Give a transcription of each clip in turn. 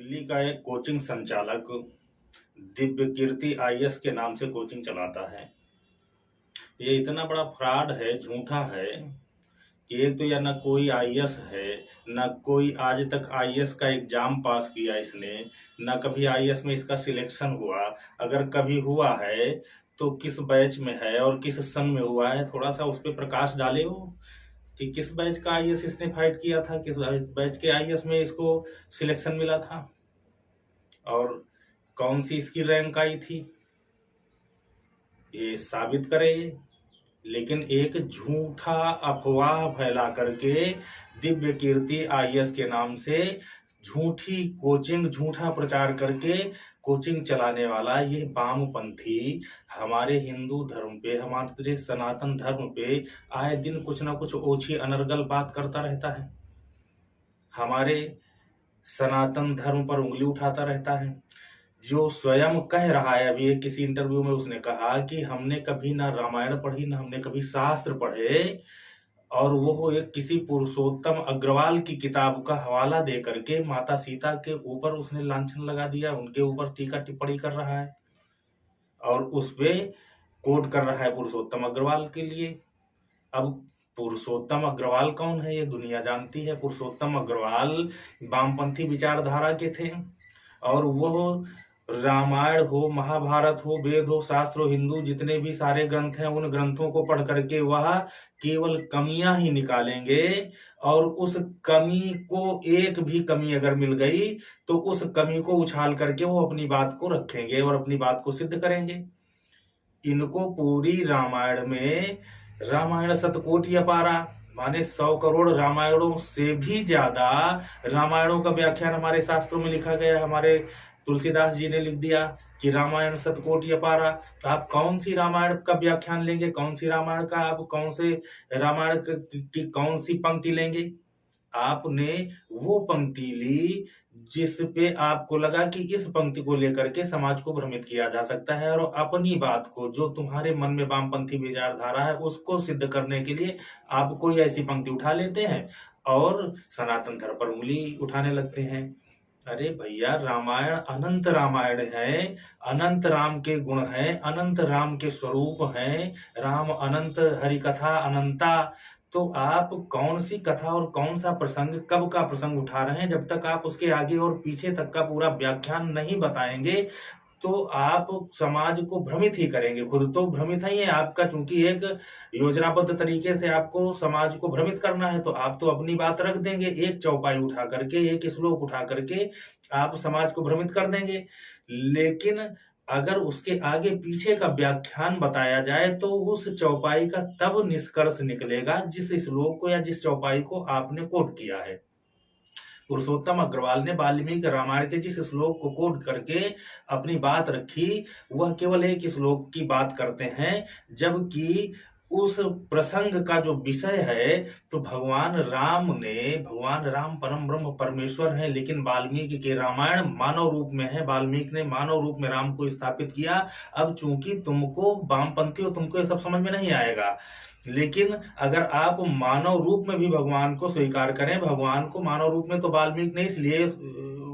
दिल्ली का एक कोचिंग संचालक दिव्य कीर्ति आईएएस के नाम से कोचिंग चलाता है। ये इतना बड़ा फ्रॉड है, झूठा है कि एक तो या ना कोई आईएएस है, ना कोई आज तक आईएएस का एग्जाम पास किया इसने, ना कभी आईएएस में इसका सिलेक्शन हुआ। अगर कभी हुआ है तो किस बैच में है और किस सन में हुआ है, थोड़ा सा उस पर प्रकाश डाले हो कि किस बैच का आईएएस इसने फाइट किया था, किस बैच के आईएएस में इसको सिलेक्शन मिला था और कौन सी इसकी रैंक आई थी, ये साबित करे। लेकिन एक झूठा अफवाह फैला करके दिव्य कीर्ति आईएएस के नाम से झूठी कोचिंग, झूठा प्रचार करके कोचिंग चलाने वाला ये वामपंथी हमारे हिंदू धर्म पे, हमारे सनातन धर्म पे आए दिन कुछ ना कुछ ओछी अनर्गल बात करता रहता है। हमारे सनातन धर्म पर उंगली उठाता रहता है। जो स्वयं कह रहा है, अभी एक किसी इंटरव्यू में उसने कहा कि हमने कभी ना रामायण पढ़ी, ना हमने कभी शास्त्र पढ़े, और वो एक किसी पुरुषोत्तम अग्रवाल की किताब का हवाला दे करके माता सीता के ऊपर उसने लांछन लगा दिया, उनके ऊपर टीका टिप्पणी कर रहा है और उस पे कोट कर रहा है पुरुषोत्तम अग्रवाल के लिए। अब पुरुषोत्तम अग्रवाल कौन है ये दुनिया जानती है। पुरुषोत्तम अग्रवाल वामपंथी विचारधारा के थे और वो रामायण हो, महाभारत हो, वेद हो, शास्त्र हो, हिंदू जितने भी सारे ग्रंथ हैं उन ग्रंथों को पढ़ करके वह केवल कमियां ही निकालेंगे और उस कमी को, एक भी कमी अगर मिल गई तो उस कमी को उछाल करके वो अपनी बात को रखेंगे और अपनी बात को सिद्ध करेंगे। इनको पूरी रामायण में, रामायण शतकोटि अपारा, माने 100 करोड़ रामायणों से भी ज्यादा रामायणों का व्याख्यान हमारे शास्त्रों में लिखा गया। हमारे तुलसीदास जी ने लिख दिया कि रामायण शतकोटि अपारा। तो आप कौन सी रामायण का व्याख्यान लेंगे, कौन सी रामायण का, आप कौन से रामायण की कौन सी पंक्ति लेंगे? आपने वो पंक्ति ली जिस पे आपको लगा कि इस पंक्ति को लेकर के समाज को भ्रमित किया जा सकता है, और अपनी बात को, जो तुम्हारे मन में वामपंथी विचारधारा है, उसको सिद्ध करने के लिए आप कोई ऐसी पंक्ति उठा लेते हैं और सनातन धर्म पर उंगली उठाने लगते हैं। अरे भैया, रामायण अनंत रामायण है, अनंत राम के गुण हैं, अनंत राम के स्वरूप हैं, राम अनंत, हरि कथा अनंता। तो आप कौन सी कथा और कौन सा प्रसंग, कब का प्रसंग उठा रहे हैं? जब तक आप उसके आगे और पीछे तक का पूरा व्याख्यान नहीं बताएंगे तो आप समाज को भ्रमित ही करेंगे। खुद तो भ्रमित ही है आपका, चूंकि एक योजनाबद्ध तरीके से आपको समाज को भ्रमित करना है तो आप तो अपनी बात रख देंगे, एक चौपाई उठा करके, एक श्लोक उठा करके आप समाज को भ्रमित कर देंगे। लेकिन अगर उसके आगे पीछे का व्याख्यान बताया जाए तो उस चौपाई का तब निष्कर्ष निकलेगा जिस श्लोक को या जिस चौपाई को आपने कोट किया है। पुरुषोत्तम अग्रवाल ने वाल्मीकि रामायण के जिस श्लोक को कोट करके अपनी बात रखी, वह केवल एक श्लोक की बात करते हैं, जबकि उस प्रसंग का जो विषय है तो भगवान राम परम ब्रह्म परमेश्वर हैं, लेकिन वाल्मीकि के रामायण मानव रूप में है, वाल्मीकि ने मानव रूप में राम को स्थापित किया। अब चूंकि तुमको वामपंथी हो, तुमको ये सब समझ में नहीं आएगा, लेकिन अगर आप मानव रूप में भी भगवान को स्वीकार करें, भगवान को मानव रूप में, तो वाल्मीकि ने इसलिए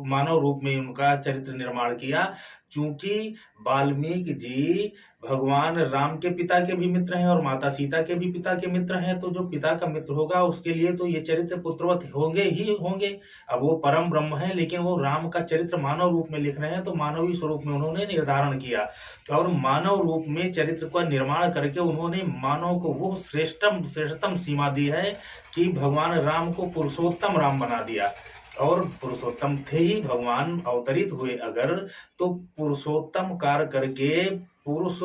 मानव रूप में उनका चरित्र निर्माण किया चूंकि वाल्मीकि जी भगवान राम के पिता के भी मित्र हैं और माता सीता के भी पिता के मित्र हैं। तो जो पिता का मित्र होगा उसके लिए तो ये चरित्र पुत्रवत होंगे ही होंगे। अब वो परम ब्रह्म है, लेकिन वो राम का चरित्र मानव रूप में लिख रहे हैं, तो मानवीय स्वरूप में उन्होंने निर्धारण किया और मानव रूप में चरित्र का निर्माण करके उन्होंने मानव को वो श्रेष्ठतम सीमा दी है कि भगवान राम को पुरुषोत्तम राम बना दिया। और पुरुषोत्तम थे ही, भगवान अवतरित हुए अगर, तो पुरुषोत्तम कार्य करके, पुरुष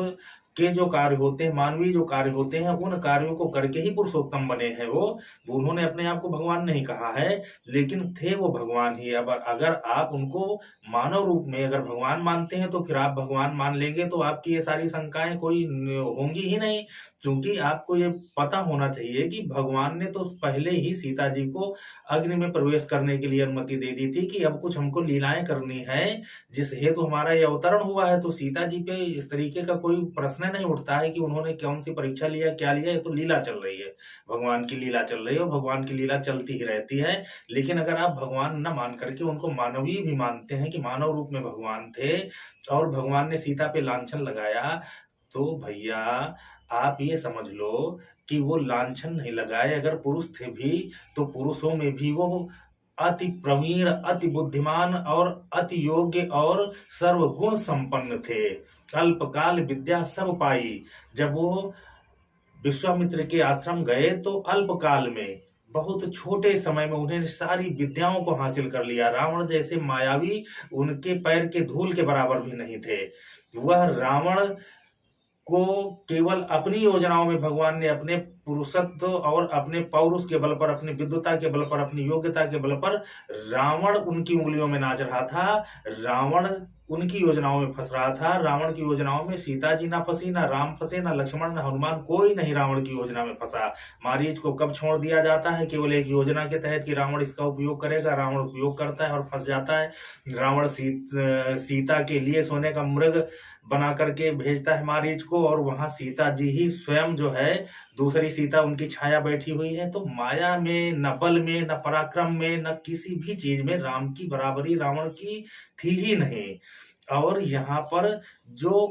के जो कार्य होते हैं, मानवीय जो कार्य होते हैं, उन कार्यों को करके ही पुरुषोत्तम बने हैं वो। उन्होंने अपने आप को भगवान नहीं कहा है, लेकिन थे वो भगवान ही। अब अगर आप उनको मानव रूप में अगर भगवान मानते हैं तो फिर आप भगवान मान लेंगे तो आपकी ये सारी शंकाएं कोई होंगी ही नहीं, क्योंकि आपको ये पता होना चाहिए कि भगवान ने तो पहले ही सीता जी को अग्नि में प्रवेश करने के लिए अनुमति दे दी थी कि अब कुछ हमको लीलाएं करनी है, जिस हेतु हमारा ये अवतरण हुआ है। तो सीता जी पे इस तरीके का कोई प्रश्न प्रश्न नहीं उठता है कि उन्होंने कौन सी परीक्षा लिया, क्या लिया। ये तो लीला चल रही है, भगवान की लीला चल रही है और भगवान की लीला चलती ही रहती है। लेकिन अगर आप भगवान न मान करके उनको मानवीय भी मानते हैं कि मानव रूप में भगवान थे और भगवान ने सीता पे लांछन लगाया, तो भैया आप ये समझ लो कि वो लांछन नहीं लगाए अगर पुरुष थे भी, तो पुरुषों में भी वो अति प्रवीण, अति बुद्धिमान और अति योग्य और सर्वगुण संपन्न थे। अल्पकाल विद्या सब पाई। जब वो विश्वामित्र के आश्रम गए तो अल्पकाल में, बहुत छोटे समय में उन्हें सारी विद्याओं को हासिल कर लिया। रावण जैसे मायावी उनके पैर के धूल के बराबर भी नहीं थे। वह रावण को केवल अपनी योजनाओं में भगवान ने अपने पुरुषत्व और अपने पौरुष के बल पर, अपनी विद्वता के बल पर, अपनी योग्यता के बल पर, रावण उनकी उंगलियों में नाच रहा था, रावण उनकी योजनाओं में फंस रहा था। रावण की योजनाओं में सीता जी ना फंसी, ना राम फंसे, ना लक्ष्मण, ना हनुमान, कोई नहीं रावण की योजना में फंसा। मारीच को कब छोड़ दिया जाता है? केवल एक योजना के तहत कि रावण इसका उपयोग करेगा, रावण उपयोग करता है और फंस जाता है। रावण सीता के लिए सोने का मृग बना करके भेजता है मारीच को, और वहां सीता जी ही स्वयं जो है, दूसरी सीता उनकी छाया बैठी हुई है। तो माया में, न बल में, न पराक्रम में, न किसी भी चीज में राम की बराबरी रावण की थी ही नहीं। और यहाँ पर जो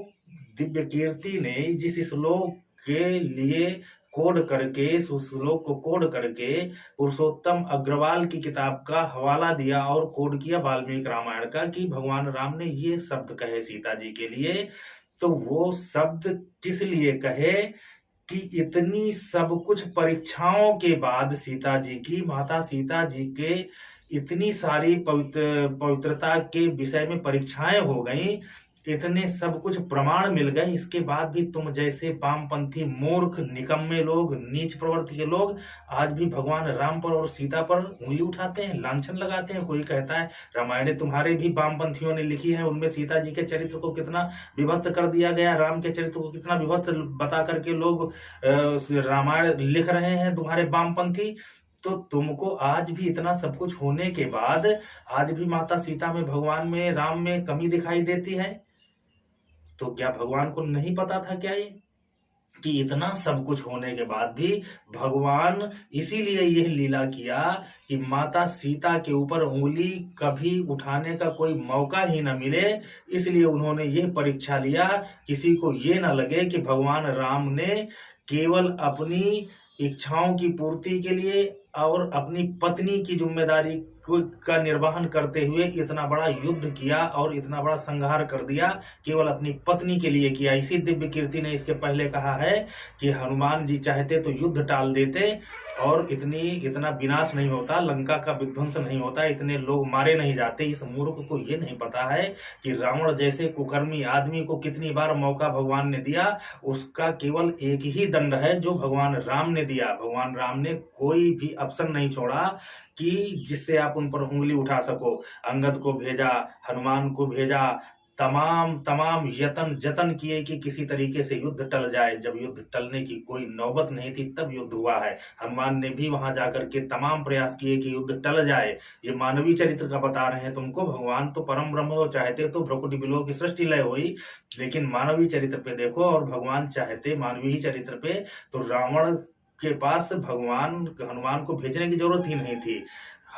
दिव्य कीर्ति ने जिस श्लोक के लिए कोड करके, उस श्लोक को कोड करके पुरुषोत्तम अग्रवाल की किताब का हवाला दिया और कोड किया वाल्मीकि रामायण का कि भगवान राम ने ये शब्द कहे सीता जी के लिए, तो वो शब्द किस लिए कहे कि इतनी सब कुछ परीक्षाओं के बाद सीता जी की, माता सीता जी के इतनी सारी पवित्रता के विषय में परीक्षाएं हो गई, इतने सब कुछ प्रमाण मिल गए, इसके बाद भी तुम जैसे वामपंथी मूर्ख निकम्मे लोग, नीच प्रवृत्ति के लोग आज भी भगवान राम पर और सीता पर उंगली उठाते हैं, लांछन लगाते हैं। कोई कहता है रामायण तुम्हारे भी वामपंथियों ने लिखी है, उनमें सीता जी के चरित्र को कितना विभक्त कर दिया गया, राम के चरित्र को कितना विभक्त बता करके लोग रामायण लिख रहे हैं तुम्हारे वामपंथी। तो तुमको आज भी इतना सब कुछ होने के बाद आज भी माता सीता में, भगवान में, राम में कमी दिखाई देती है? तो क्या भगवान को नहीं पता था क्या ये कि इतना सब कुछ होने के बाद भी भगवान इसीलिए यह लीला किया कि माता सीता के ऊपर उंगली कभी उठाने का कोई मौका ही न मिले। इसलिए उन्होंने यह परीक्षा लिया, किसी को ये ना लगे कि भगवान राम ने केवल अपनी इच्छाओं की पूर्ति के लिए और अपनी पत्नी की जिम्मेदारी का निर्वहन करते हुए इतना बड़ा युद्ध किया और इतना बड़ा संहार कर दिया, केवल अपनी पत्नी के लिए किया। इसी दिव्य कीर्ति ने इसके पहले कहा है कि हनुमान जी चाहते तो युद्ध टाल देते और इतना विनाश नहीं होता, लंका का विध्वंस नहीं होता, इतने लोग मारे नहीं जाते। इस मूर्ख को ये नहीं पता है कि रावण जैसे कुकर्मी आदमी को कितनी बार मौका भगवान ने दिया, उसका केवल एक ही दंड है जो भगवान राम ने दिया। भगवान राम ने कोई भी अवसर नहीं छोड़ा कि जिससे आप उन पर उंगली उठा सको। अंगद को भेजा, हनुमान को भेजा, तमाम यत्न जतन किए कि किसी तरीके से युद्ध टल जाए। जब युद्ध टलने की कोई नौबत नहीं थी तब युद्ध हुआ है। हनुमान ने भी वहां जाकर के तमाम प्रयास किए कि युद्ध टल जाए। ये मानवीय चरित्र का बता रहे हैं तुमको। भगवान तो परम ब्रह्म हो, चाहते तो भ्रकुटी बिलों की सृष्टि लय हुई, लेकिन मानवीय चरित्र पे देखो। और भगवान चाहते मानवीय चरित्र पे तो रावण के पास भगवान हनुमान को भेजने की जरूरत ही नहीं थी।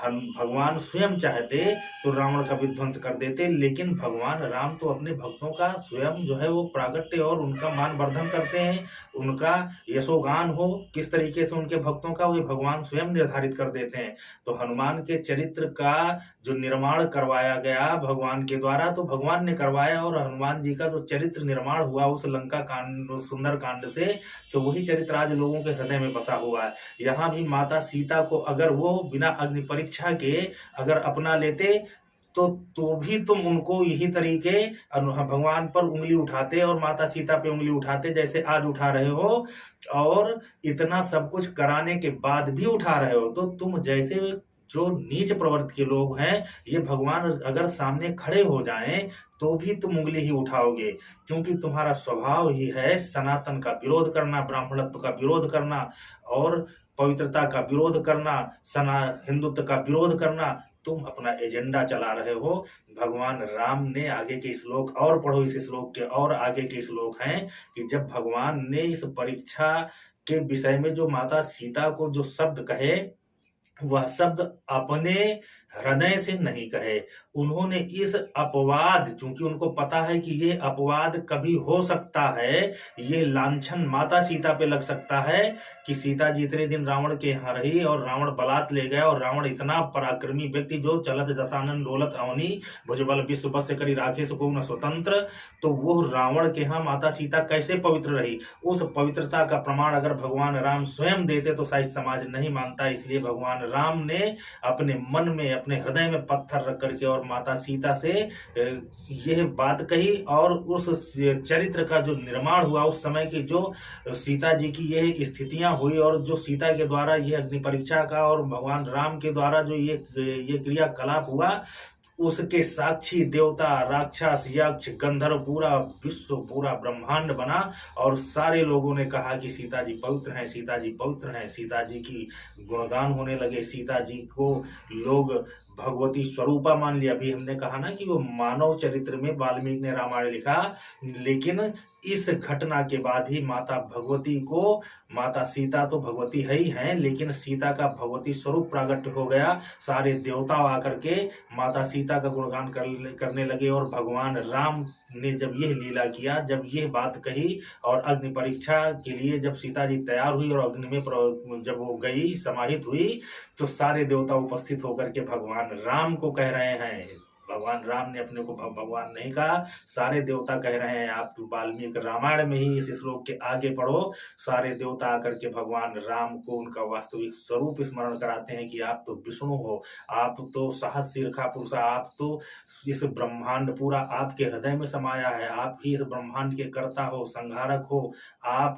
भगवान स्वयं चाहते तो रावण का विध्वंस कर देते, लेकिन भगवान राम तो अपने भक्तों का स्वयं जो है वो प्रागट्य और उनका मान वर्धन करते हैं। उनका यशोगान हो किस तरीके से उनके भक्तों का, वो भगवान स्वयं निर्धारित कर देते हैं। तो हनुमान के चरित्र का जो निर्माण करवाया गया भगवान के द्वारा, तो भगवान ने करवाया। और हनुमान जी का जो चरित्र निर्माण हुआ उस लंका कांड, सुंदर कांड से, तो वही चरित्र आज लोगों के हृदय में बसा हुआ है। यहाँ भी माता सीता को अगर वो बिना अग्नि परीक्षा के अगर अपना लेते तो भी तुम उनको यही तरीके भगवान पर उंगली उठाते और माता सीता पे उंगली उठाते जैसे आज उठा रहे हो। और इतना सब कुछ कराने के बाद भी उठा रहे हो, तो तुम जैसे जो नीच प्रवृत्ति के लोग हैं, ये भगवान अगर सामने खड़े हो जाएं तो भी तुम उंगली ही उठाओगे, क्योंकि तुम्हारा स्वभाव ही है सनातन का विरोध करना, ब्राह्मणत्व का विरोध करना और पवित्रता का विरोध करना, हिंदुत्व का विरोध करना। तुम अपना एजेंडा चला रहे हो। भगवान राम ने आगे के श्लोक और पढ़ो, इस श्लोक के और आगे के श्लोक हैं कि जब भगवान ने इस परीक्षा के विषय में जो माता सीता को जो शब्द कहे, वह शब्द अपने हृदय से नहीं कहे। उन्होंने इस अपवाद, क्योंकि उनको पता है कि ये अपवाद कभी हो सकता है, ये लांछन माता सीता पे लग सकता है कि सीता जी इतने दिन रावण के यहाँ रही और रावण बलात् ले गया, और रावण इतना पराक्रमी व्यक्ति जो चलत दशानन डोलत अवनी भुजबल विश्व बस से करी राखे सुको न स्वतंत्र, तो वो रावण के यहाँ माता सीता कैसे पवित्र रही? उस पवित्रता का प्रमाण अगर भगवान राम स्वयं देते तो शायद समाज नहीं मानता। इसलिए भगवान राम ने अपने मन में, अपने हृदय में पत्थर रख करके और माता सीता से यह बात कही, और उस चरित्र का जो निर्माण हुआ, उस समय की जो सीता जी की यह स्थितियां हुई, और जो सीता के द्वारा यह अग्नि परीक्षा का और भगवान राम के द्वारा जो ये क्रियाकलाप हुआ, उसके साक्षी देवता, राक्षस, यक्ष, गंधर्व, पूरा विश्व, पूरा ब्रह्मांड बना, और सारे लोगों ने कहा कि सीता जी पवित्र हैं, सीता जी पवित्र हैं। सीता जी की गुणगान होने लगे, सीता जी को लोग भगवती स्वरूपा मान लिया। अभी हमने कहा ना कि वो मानव चरित्र में वाल्मीकि ने रामायण लिखा, लेकिन इस घटना के बाद ही माता भगवती को, माता सीता तो भगवती है ही हैं, लेकिन सीता का भगवती स्वरूप प्रकट हो गया। सारे देवता आकर के माता सीता का गुणगान करने लगे, और भगवान राम ने जब यह लीला किया, जब यह बात कही, और अग्नि परीक्षा के लिए जब सीता जी तैयार हुई और अग्नि में जब वो गई, समाहित हुई, तो सारे देवता उपस्थित होकर के भगवान राम को कह रहे हैं। भगवान राम ने अपने को भगवान नहीं कहा, सारे देवता कह रहे हैं। आप वाल्मीकि रामायण में ही इस श्लोक के आगे पढ़ो, सारे देवता आकर के भगवान राम को उनका वास्तविक स्वरूप स्मरण कराते हैं कि आप तो विष्णु हो, आप तो सहस्रशीर्षा पुरुष, आप तो इस ब्रह्मांड पूरा आपके हृदय में समाया है, आप ही इस ब्रह्मांड के कर्ता हो, संहारक हो, आप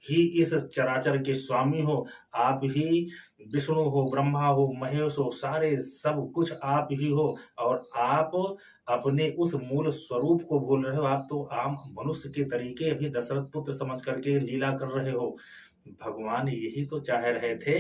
ही इस चराचर के स्वामी हो, आप ही विष्णु हो, ब्रह्मा हो, महेश हो, सारे सब कुछ आप ही हो, और आप अपने उस मूल स्वरूप को भूल रहे हो। आप तो आम मनुष्य के तरीके अभी दशरथ पुत्र समझ करके लीला कर रहे हो। भगवान यही तो चाह रहे थे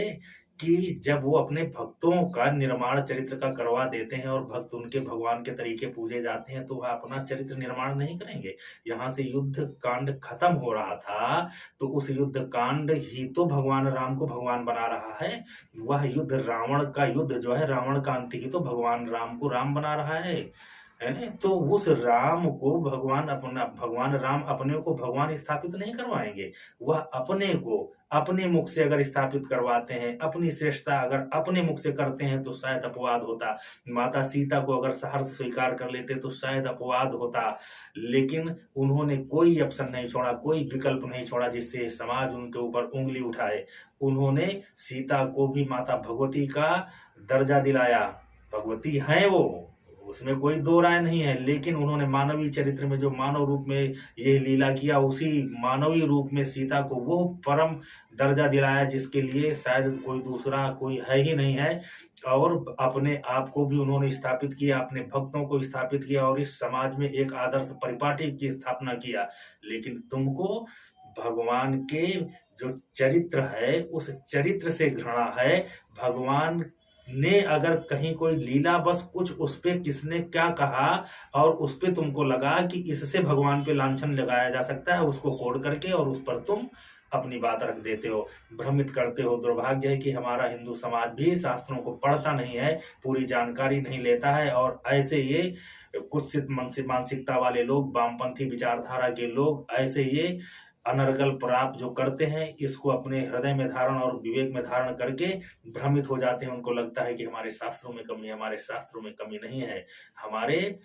कि जब वो अपने भक्तों का निर्माण चरित्र का करवा देते हैं और भक्त उनके भगवान के तरीके पूजे जाते हैं, तो वह अपना चरित्र निर्माण नहीं करेंगे। यहाँ से युद्ध कांड खत्म हो रहा था, तो उस युद्ध कांड ही तो भगवान राम को भगवान बना रहा है। वह युद्ध, रावण का युद्ध जो है, रावण का अंत ही तो भगवान राम को राम बना रहा है। तो उस राम को भगवान राम अपने को भगवान स्थापित नहीं करवाएंगे। वह अपने को अपने मुख से अगर स्थापित करवाते हैं, अपनी श्रेष्ठता अगर अपने मुख से करते हैं, तो शायद अपवाद होता। माता सीता को अगर सहर्ष स्वीकार कर लेते तो शायद अपवाद होता, लेकिन उन्होंने कोई ऑप्शन नहीं छोड़ा, कोई विकल्प नहीं छोड़ा जिससे समाज उनके ऊपर उंगली उठाए। उन्होंने सीता को भी माता भगवती का दर्जा दिलाया। भगवती है वो, उसमें कोई दो राय नहीं है, लेकिन उन्होंने मानवीय चरित्र में जो मानव रूप में यह लीला किया, उसी मानवीय रूप में सीता को वो परम दर्जा दिलाया जिसके लिए शायद कोई दूसरा कोई है ही नहीं है। और अपने आप को भी उन्होंने स्थापित किया, अपने भक्तों को स्थापित किया, और इस समाज में एक आदर्श परिपाटी की स्थापना किया। लेकिन तुमको भगवान के जो चरित्र है, उस चरित्र से घृणा है। भगवान ने अगर कहीं कोई लीला, बस कुछ उस पे किसने क्या कहा, और उस पे तुमको लगा कि इससे भगवान पे लांछन लगाया जा सकता है, उसको कोड करके और उस पर तुम अपनी बात रख देते हो, भ्रमित करते हो। दुर्भाग्य है कि हमारा हिंदू समाज भी शास्त्रों को पढ़ता नहीं है, पूरी जानकारी नहीं लेता है, और ऐसे ये कुत्सित मानसिकता वाले लोग, वामपंथी विचारधारा के लोग, ऐसे ये अनर्गल प्राप जो करते हैं, इसको अपने हृदय में धारण और विवेक में धारण करके भ्रमित हो जाते हैं। उनको लगता है कि हमारे शास्त्रों में कमी है। हमारे शास्त्रों में कमी नहीं है, हमारे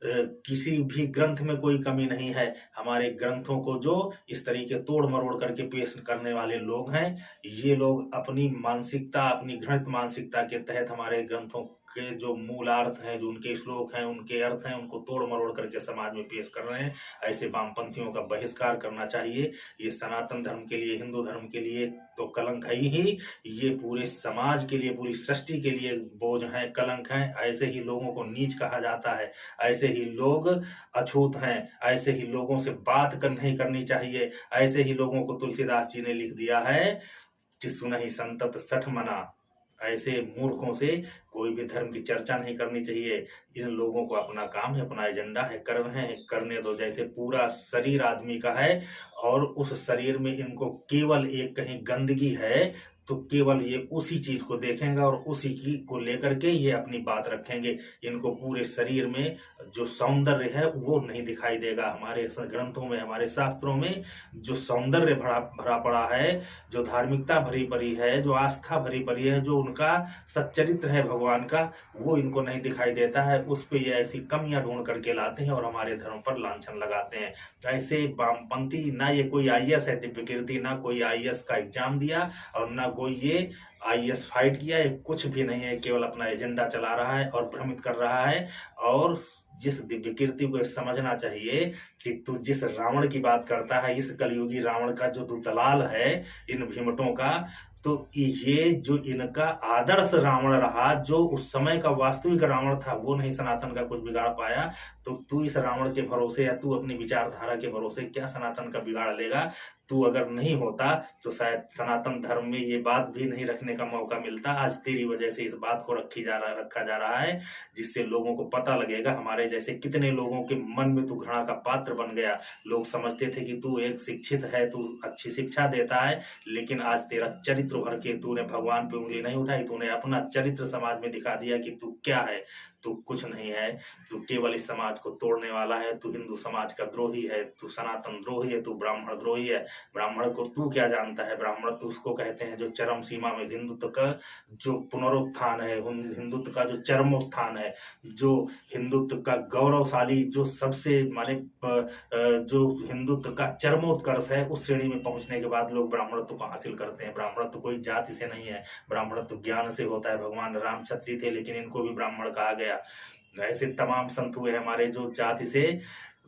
किसी भी ग्रंथ में कोई कमी नहीं है। हमारे ग्रंथों को जो इस तरीके तोड़ मरोड़ करके पेश करने वाले लोग हैं, ये लोग अपनी मानसिकता, अपनी घृणित मानसिकता के तहत हमारे ग्रंथों के जो मूलार्थ हैं, जो उनके श्लोक हैं, उनके अर्थ हैं, उनको तोड़ मरोड़ करके समाज में पेश कर रहे हैं। ऐसे वामपंथियों का बहिष्कार करना चाहिए। ये सनातन धर्म के लिए, हिंदू धर्म के लिए तो कलंक है ही, ये पूरे समाज के लिए, पूरी सृष्टि के लिए बोझ है, कलंक है। ऐसे ही लोगों को नीच कहा जाता है, ऐसे ही लोग अछूत हैं, ऐसे ही लोगों से बात नहीं करनी चाहिए। ऐसे ही लोगों को तुलसीदास जी ने लिख दिया है कि सुनहि संतत सठ मना, ऐसे मूर्खों से कोई भी धर्म की चर्चा नहीं करनी चाहिए। इन लोगों को अपना काम है, अपना एजेंडा है, कर रहे हैं, करने दो। जैसे पूरा शरीर आदमी का है और उस शरीर में इनको केवल एक कहीं गंदगी है तो केवल ये उसी चीज को देखेंगे और उसी की को लेकर के ये अपनी बात रखेंगे। इनको पूरे शरीर में जो सौंदर्य है वो नहीं दिखाई देगा। हमारे ग्रंथों में, हमारे शास्त्रों में जो सौंदर्य भरा भरा पड़ा है, जो धार्मिकता भरी पड़ी है, जो आस्था भरी पड़ी है, जो उनका सच्चरित्र है भगवान का, वो इनको नहीं दिखाई देता है। उस पे ये ऐसी कमियां ढूंढ करके लाते हैं और हमारे धर्म पर लांछन लगाते हैं। ऐसे वामपंथी, ना ये कोई आईएएस है दिव्य कीर्ति, ना कोई आईएएस का एग्जाम दिया और ना कोई ये आईएएस फाइट किया, ये कुछ भी नहीं है। केवल अपना एजेंडा चला रहा है और भ्रमित कर रहा है। और जिस दिव्य कीर्ति को समझना चाहिए कि तू जिस रावण की बात करता है, इस कलयुगी रावण का जो तू दलाल है इन भीमटों का, तो ये जो इनका आदर्श रावण रहा, जो उस समय का वास्तविक रावण था, वो नहीं सनातन का कुछ बिगाड़ पाया। तो तू इस रावण के भरोसे या तू अपनी विचारधारा के भरोसे क्या सनातन का बिगाड़ लेगा? तू अगर नहीं होता तो शायद सनातन धर्म में ये बात भी नहीं रखने का मौका मिलता। आज तेरी वजह से इस बात को रखा जा रहा है, जिससे लोगों को पता लगेगा। हमारे जैसे कितने लोगों के मन में तू घृणा का पात्र बन गया। लोग समझते थे कि तू एक शिक्षित है, तू अच्छी शिक्षा देता है, लेकिन आज तेरा चरित्र भर के तूने भगवान पे उंगली नहीं उठाई। तूने अपना चरित्र समाज में दिखा दिया कि तू क्या है। तू कुछ नहीं है, तू केवल इस समाज को तोड़ने वाला है। तू हिंदू समाज का द्रोही है, तू सनातन द्रोही है, तू ब्राह्मण द्रोही है। ब्राह्मण को तू क्या जानता है? ब्राह्मण तो उसको कहते हैं जो चरम सीमा में हिंदुत्व का जो पुनरुत्थान है, हिंदुत्व का जो चरमोत्थान है, जो हिंदुत्व का गौरवशाली, जो सबसे माने जो हिंदुत्व का चरमोत्कर्ष है, उस श्रेणी में पहुंचने के बाद लोग ब्राह्मणत्व को हासिल करते हैं। ब्राह्मणत्व कोई जाति से नहीं है, ब्राह्मणत्व ज्ञान से होता है। भगवान राम क्षत्रिय थे, लेकिन इनको भी ब्राह्मण कहा गया। ऐसे तमाम संत हुए हमारे जो जाति से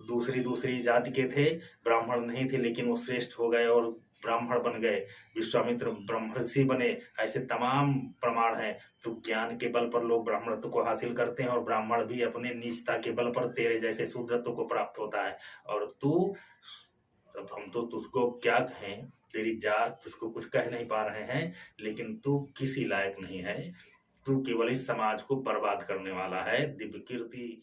दूसरी दूसरी जाति के थे, ब्राह्मण नहीं थे, लेकिन वो श्रेष्ठ हो गए और ब्राह्मण बन गए। विश्वामित्र ब्रह्मर्षि बने। ऐसे तमाम प्रमाण हैं। तो ज्ञान के बल पर लोग ब्राह्मणत्व को हासिल करते हैं और ब्राह्मण भी अपने नीचता के बल पर तेरे जैसे शूद्रत्व को प्राप्त होता है। और तू, अब हम तो तुझको क्या कहें, तेरी जात तुझको कुछ कह नहीं पा रहे हैं, लेकिन तू किसी लायक नहीं है। तू केवल इस समाज को बर्बाद करने वाला है। दिव्य कीर्ति